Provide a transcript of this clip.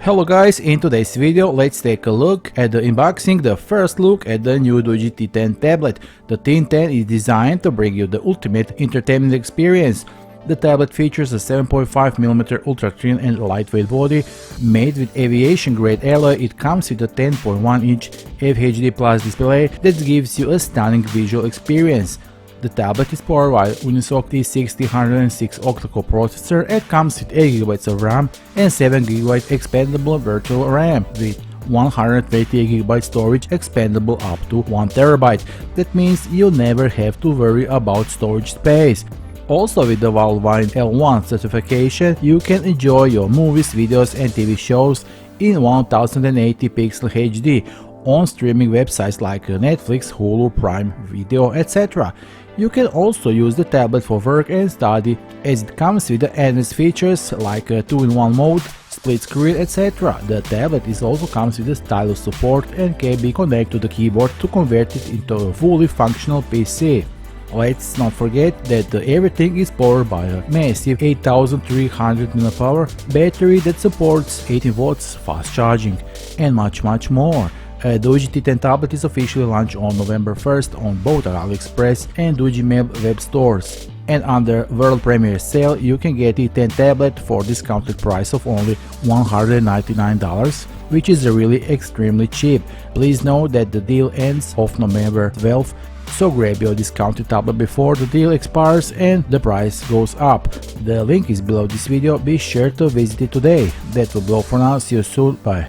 Hello guys, in today's video let's take a look at the unboxing, the first look at the new Doogee T10 tablet. The T10 is designed to bring you the ultimate entertainment experience. The tablet features a 7.5mm ultra-thin and lightweight body. Made with aviation-grade alloy, it comes with a 10.1-inch FHD Plus display that gives you a stunning visual experience. The tablet is powered by Unisoc T60 octa-core processor and comes with 8GB of RAM and 7GB expandable virtual RAM with 128GB storage expandable up to 1TB. That means you'll never have to worry about storage space. Also, with the Valvine L1 certification, you can enjoy your movies, videos and TV shows in 1080 pixel HD on streaming websites like Netflix, Hulu, Prime Video, etc. You can also use the tablet for work and study, as it comes with the advanced features like a 2-in-1 mode, split screen, etc. The tablet also comes with a stylus support and can be connected to the keyboard to convert it into a fully functional PC. Let's not forget that everything is powered by a massive 8300 mAh battery that supports 18 watts fast charging and much more. Doogee T10 tablet is officially launched on November 1st on both AliExpress and Doogee web stores. And under world premiere sale you can get the T10 tablet for discounted price of only $199, which is really extremely cheap. Please note that the deal ends of November 12th, so grab your discounted tablet before the deal expires and the price goes up. The link is below this video, be sure to visit it today. That will be all for now, see you soon, bye.